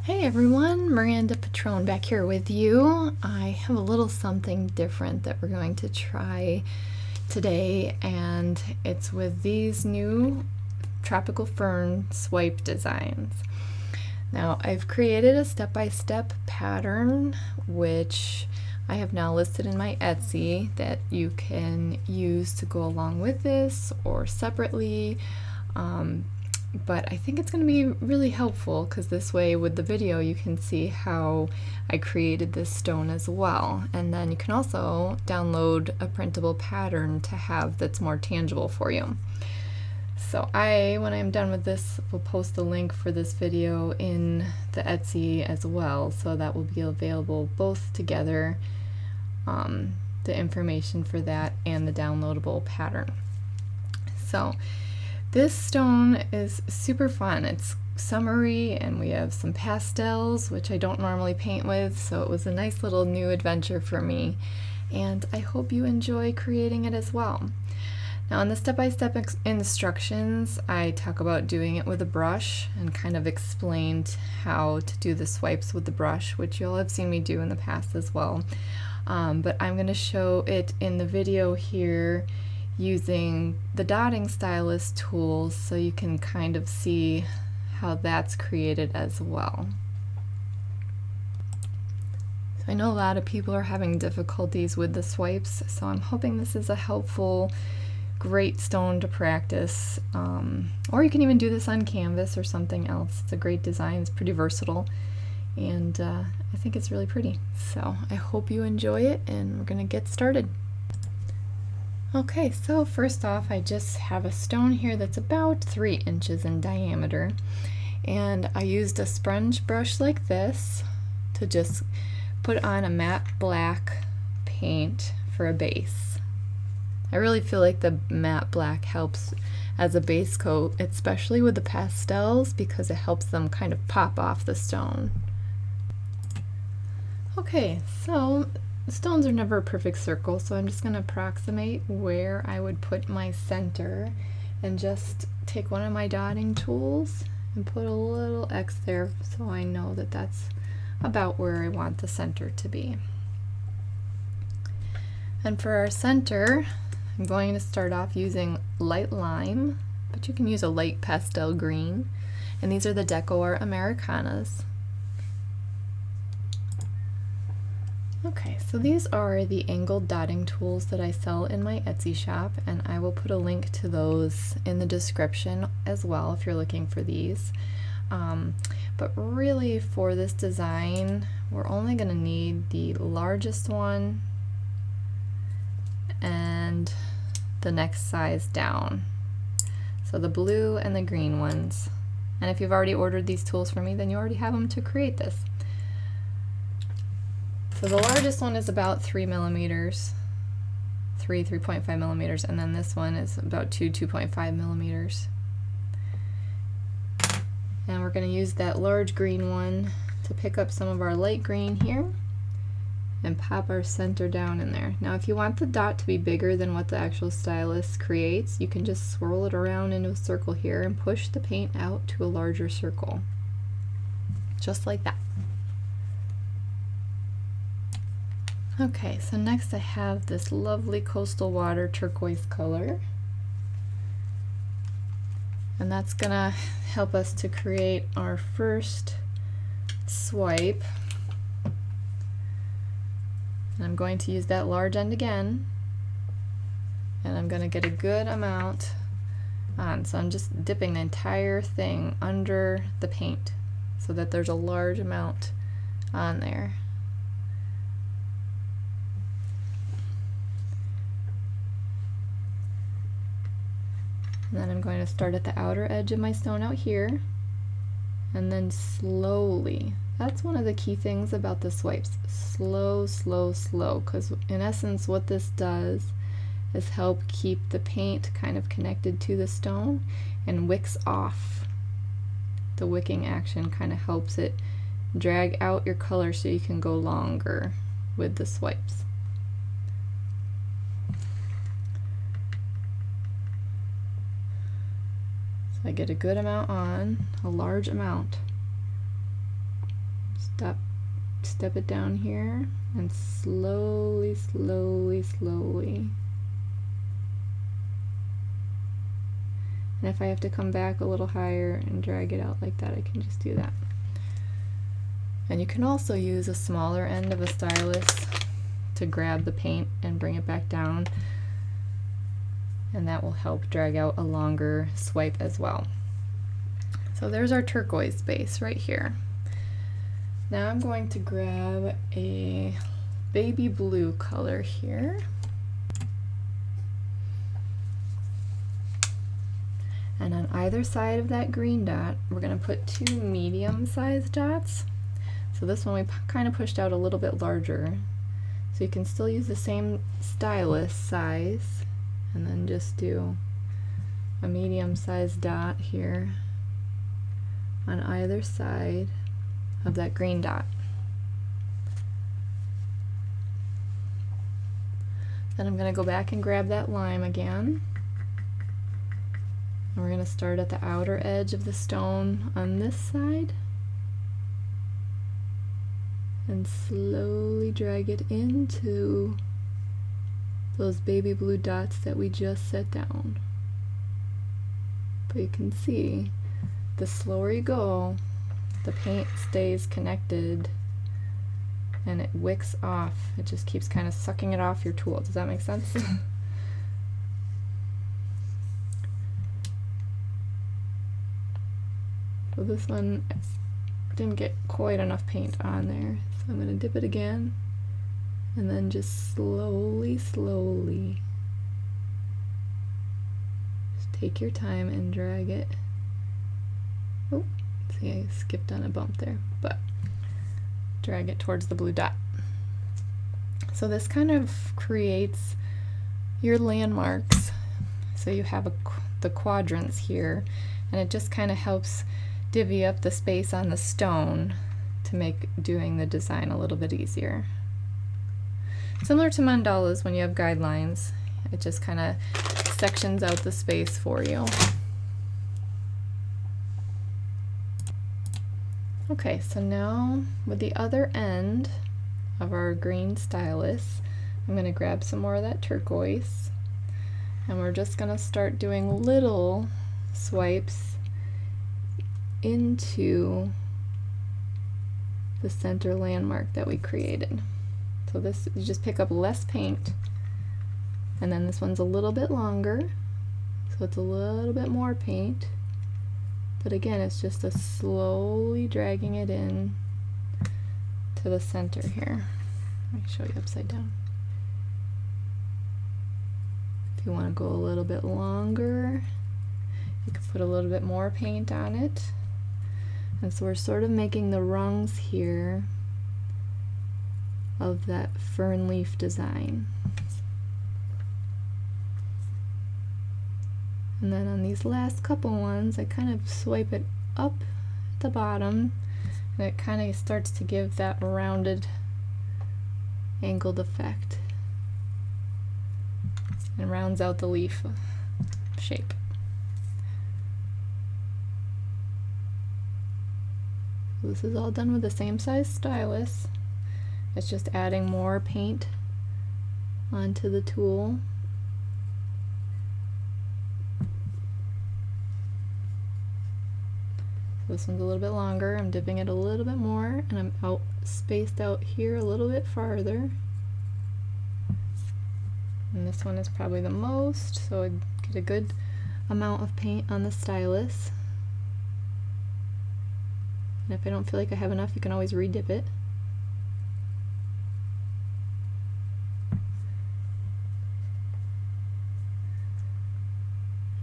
Hey everyone, Miranda Pitrone back here with you. I have a little something different that we're going to try today, and it's with these new Tropical Fern swipe designs. Now, I've created a step-by-step pattern which I have now listed in my Etsy that you can use to go along with this or separately. But I think it's going to be really helpful because this way with the video you can see how I created this stone as well, and then you can also download a printable pattern to have that's more tangible for you. So when I'm done with this, will post the link for this video in the Etsy as well, so that will be available both together, the information for that and the downloadable pattern. So this stone is super fun. It's summery and we have some pastels, which I don't normally paint with, so it was a nice little new adventure for me, and I hope you enjoy creating it as well. Now, in the step-by-step instructions, I talk about doing it with a brush and kind of explained how to do the swipes with the brush, which you'll have seen me do in the past as well. But I'm going to show it in the video here using the dotting stylus tools so you can kind of see how that's created as well. So I know a lot of people are having difficulties with the swipes, so I'm hoping this is a helpful, great stone to practice. Or you can even do this on canvas or something else. It's a great design, it's pretty versatile, and I think it's really pretty. So I hope you enjoy it, and we're gonna get started. Okay, so first off, I just have a stone here that's about 3 inches in diameter, and I used a sponge brush like this to just put on a matte black paint for a base. I really feel like the matte black helps as a base coat, especially with the pastels, because it helps them kind of pop off the stone. Okay, so stones are never a perfect circle, so I'm just going to approximate where I would put my center and just take one of my dotting tools and put a little X there so I know that that's about where I want the center to be. And for our center, I'm going to start off using light lime, but you can use a light pastel green, and these are the Decoart Americanas. Okay, so these are the angled dotting tools that I sell in my Etsy shop, and I will put a link to those in the description as well if you're looking for these. But really for this design, we're only going to need the largest one and the next size down. So the blue and the green ones. And if you've already ordered these tools from me, then you already have them to create this. So the largest one is about 3 millimeters, 3.5 millimeters, and then this one is about 2.5 millimeters. And we're going to use that large green one to pick up some of our light green here and pop our center down in there. Now, if you want the dot to be bigger than what the actual stylus creates, you can just swirl it around into a circle here and push the paint out to a larger circle, just like that. Okay, so next I have this lovely coastal water turquoise color, and that's gonna help us to create our first swipe. And I'm going to use that large end again, and I'm gonna get a good amount on. So I'm just dipping the entire thing under the paint so that there's a large amount on there. And then I'm going to start at the outer edge of my stone out here, and then slowly. That's one of the key things about the swipes. Slow, slow, slow, because in essence what this does is help keep the paint kind of connected to the stone and wicks off. The wicking action kind of helps it drag out your color so you can go longer with the swipes. So I get a good amount on, a large amount. step it down here, and slowly, slowly, slowly. And if I have to come back a little higher and drag it out like that, I can just do that. And you can also use a smaller end of a stylus to grab the paint and bring it back down, and that will help drag out a longer swipe as well. So there's our turquoise base right here. Now I'm going to grab a baby blue color here. And on either side of that green dot, we're going to put 2 medium-sized dots. So this one we kind of pushed out a little bit larger. So you can still use the same stylus size, and then just do a medium-sized dot here on either side of that green dot. Then I'm going to go back and grab that lime again. And we're going to start at the outer edge of the stone on this side and slowly drag it into those baby blue dots that we just set down. But you can see, the slower you go, the paint stays connected and it wicks off. It just keeps kind of sucking it off your tool. Does that make sense? So this one didn't get quite enough paint on there, so I'm going to dip it again and then just slowly, slowly just take your time and drag it. Oh, see, I skipped on a bump there, but drag it towards the blue dot. So this kind of creates your landmarks. So you have the quadrants here, and it just kind of helps divvy up the space on the stone to make doing the design a little bit easier. Similar to mandalas, when you have guidelines, it just kind of sections out the space for you. Okay, so now with the other end of our green stylus, I'm going to grab some more of that turquoise, and we're just going to start doing little swipes into the center landmark that we created. So this, you just pick up less paint, and then this one's a little bit longer, so it's a little bit more paint, but again it's just a slowly dragging it in to the center here. Let me show you upside down. If you want to go a little bit longer, you can put a little bit more paint on it. And so we're sort of making the rungs here of that fern leaf design. And then on these last couple ones, I kind of swipe it up at the bottom, and it kind of starts to give that rounded, angled effect, and rounds out the leaf shape. This is all done with the same size stylus. It's just adding more paint onto the tool. This one's a little bit longer. I'm dipping it a little bit more, and I'm spaced out here a little bit farther. And this one is probably the most, so I get a good amount of paint on the stylus. And if I don't feel like I have enough, you can always re-dip it.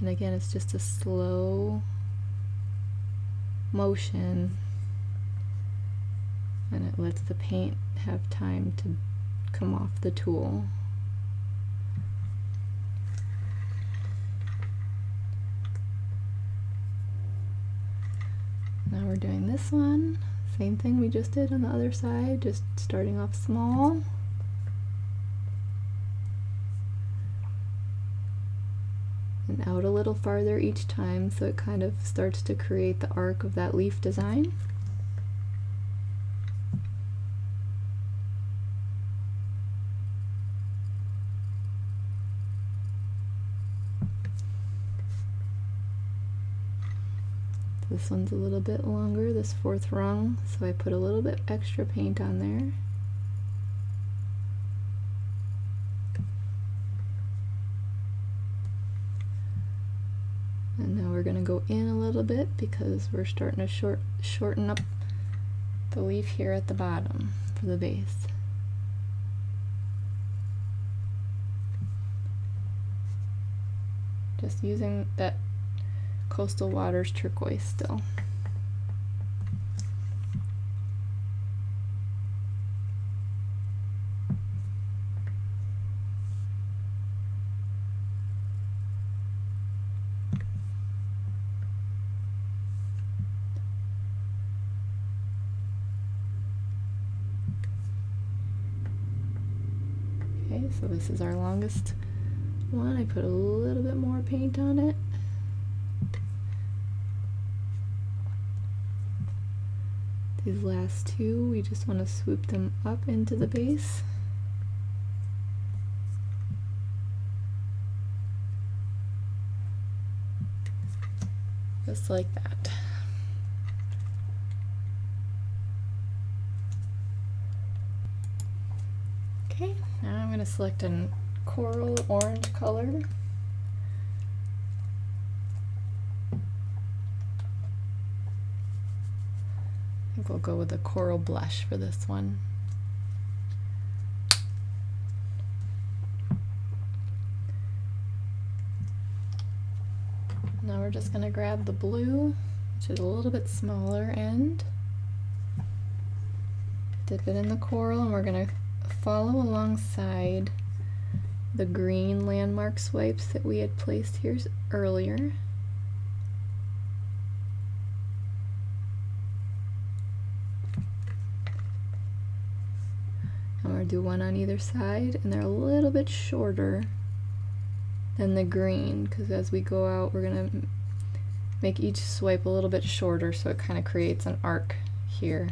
And again, it's just a slow motion, and it lets the paint have time to come off the tool. Now we're doing this one, same thing we just did on the other side, just starting off small. And out a little farther each time, so it kind of starts to create the arc of that leaf design. This one's a little bit longer, this fourth rung, so I put a little bit extra paint on there. And now we're going to go in a little bit because we're starting to shorten up the leaf here at the bottom for the base. Just using that Coastal Waters turquoise still. Okay, so this is our longest one. I put a little bit more paint on it. These last two, we just want to swoop them up into the base. Just like that. Okay, now I'm going to select a coral orange color. I think we'll go with a coral blush for this one. Now we're just going to grab the blue, which is a little bit smaller end, dip it in the coral, and we're going to follow alongside the green landmark swipes that we had placed here earlier. I'm going to do one on either side, and they're a little bit shorter than the green, because as we go out we're going to make each swipe a little bit shorter so it kind of creates an arc here.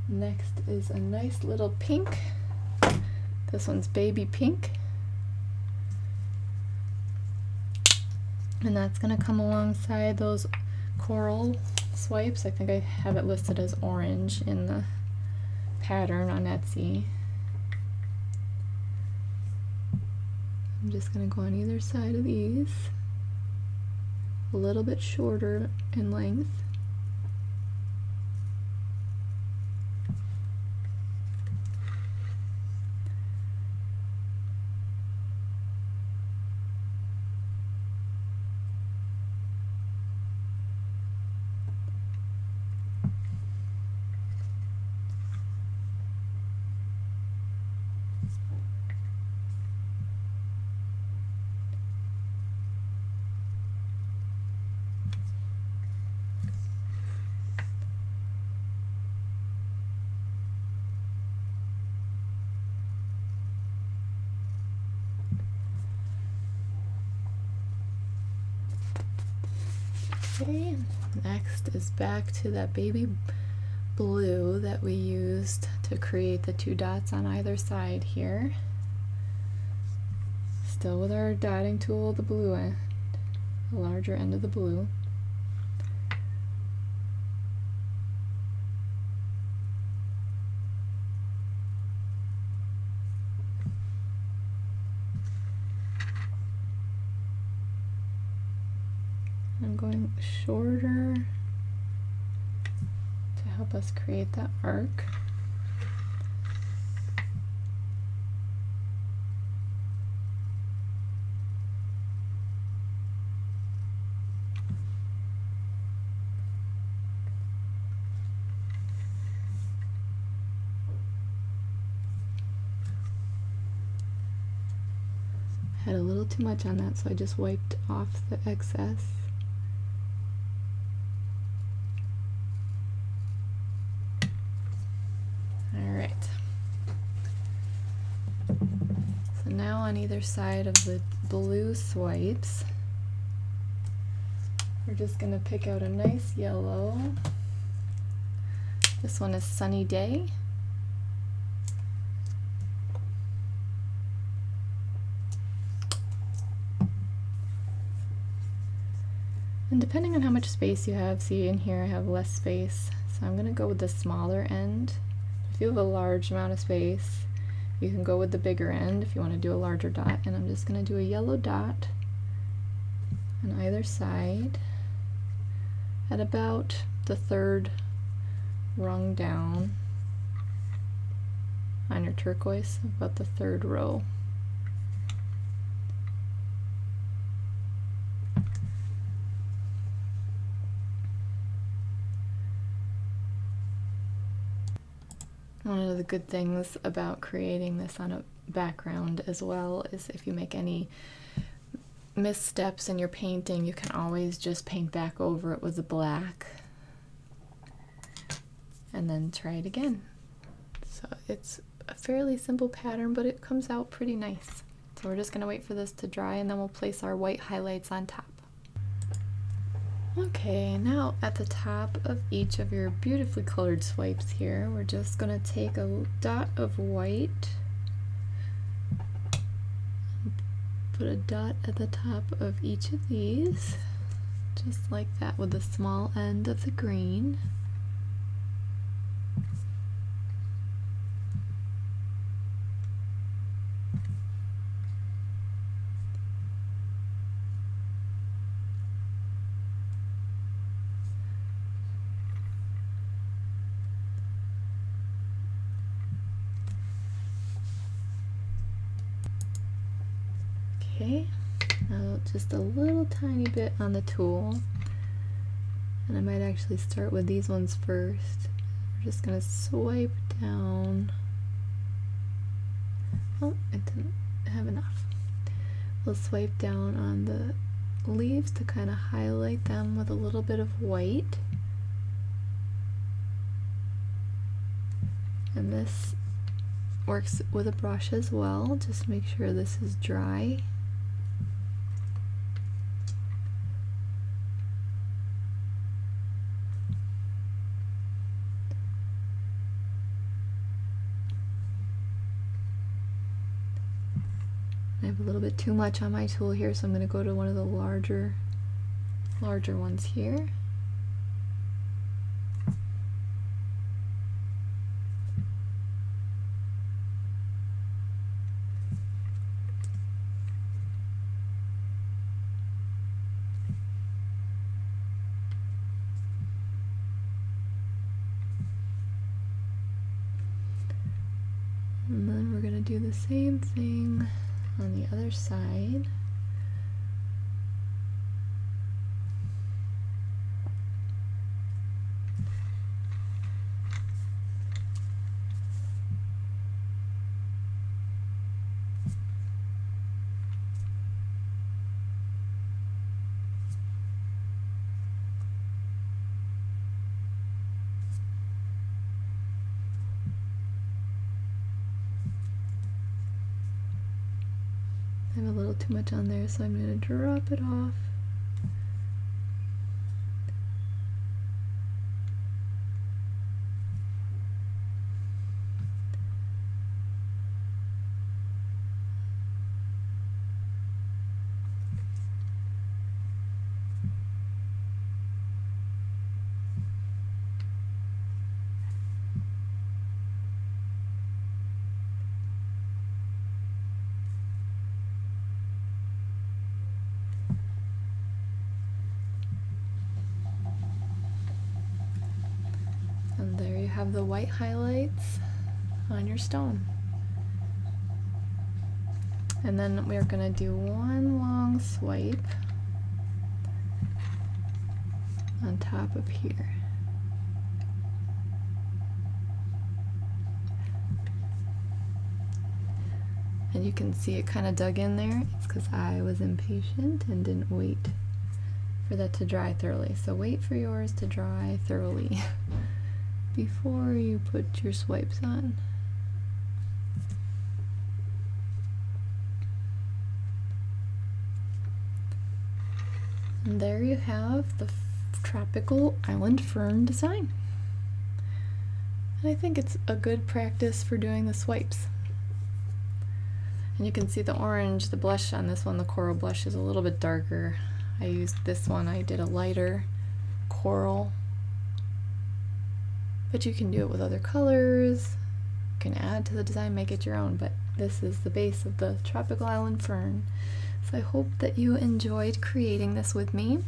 Next is a nice little pink. This one's baby pink. And that's going to come alongside those coral swipes. I think I have it listed as orange in the pattern on Etsy. I'm just going to go on either side of these. A little bit shorter in length. Okay, next is back to that baby blue that we used to create the two dots on either side here. Still with our dotting tool, the blue end, the larger end of the blue. I'm going shorter to help us create that arc. Had a little too much on that, so I just wiped off the excess. So now on either side of the blue swipes, we're just going to pick out a nice yellow. This one is Sunny Day. And depending on how much space you have, see in here I have less space, so I'm going to go with the smaller end. If you have a large amount of space, you can go with the bigger end if you want to do a larger dot. And I'm just going to do a yellow dot on either side at about the third rung down on your turquoise, about the third row. One of the good things about creating this on a background as well is if you make any missteps in your painting, you can always just paint back over it with the black and then try it again. So it's a fairly simple pattern, but it comes out pretty nice. So we're just going to wait for this to dry and then we'll place our white highlights on top. Okay, now at the top of each of your beautifully colored swipes here, we're just going to take a dot of white, put a dot at the top of each of these, just like that, with the small end of the green. Okay, now just a little tiny bit on the tool, and I might actually start with these ones first. We're just going to swipe down. Oh, I didn't have enough. We'll swipe down on the leaves to kind of highlight them with a little bit of white. And this works with a brush as well. Just make sure this is dry. I have a little bit too much on my tool here, so I'm going to go to one of the larger ones here. And then we're going to do the same thing on the other side. I have a little too much on there, so I'm going to drop it off. And there you have the white highlights on your stone. And then we're going to do one long swipe on top of here. And you can see it kind of dug in there. It's because I was impatient and didn't wait for that to dry thoroughly. So wait for yours to dry thoroughly before you put your swipes on. And there you have the Tropical Island Fern Design. And I think it's a good practice for doing the swipes. And you can see the orange, the blush on this one, the coral blush, is a little bit darker. I used this one, I did a lighter coral. But you can do it with other colors. You can add to the design, make it your own, but this is the base of the Tropical Island Fern. So I hope that you enjoyed creating this with me.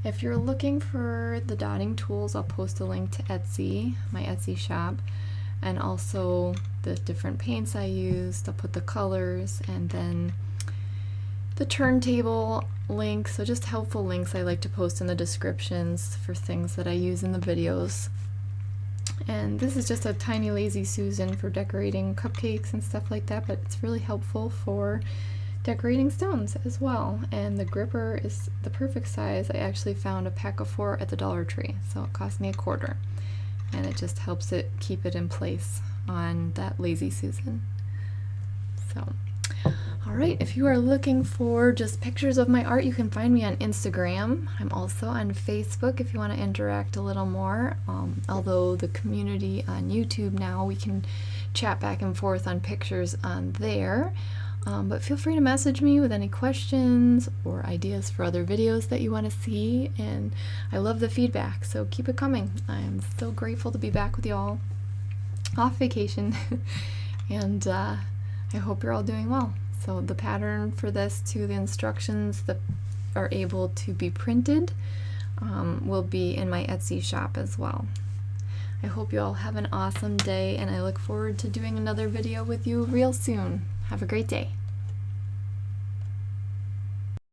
If you're looking for the dotting tools, I'll post a link to Etsy, my Etsy shop, and also the different paints I used. I'll put the colors and then the turntable link, so just helpful links I like to post in the descriptions for things that I use in the videos. And this is just a tiny Lazy Susan for decorating cupcakes and stuff like that, but it's really helpful for decorating stones as well. And the gripper is the perfect size. I actually found a pack of 4 at the Dollar Tree, so it cost me $1, and it just helps it keep it in place on that Lazy Susan. So alright, if you are looking for just pictures of my art, you can find me on Instagram. I'm also on Facebook if you want to interact a little more. Although the community on YouTube now, we can chat back and forth on pictures on there. But feel free to message me with any questions or ideas for other videos that you want to see. And I love the feedback, so keep it coming. I'm so grateful to be back with y'all off vacation. And I hope you're all doing well. So the pattern for this to the instructions that are able to be printed will be in my Etsy shop as well. I hope you all have an awesome day, and I look forward to doing another video with you real soon. Have a great day.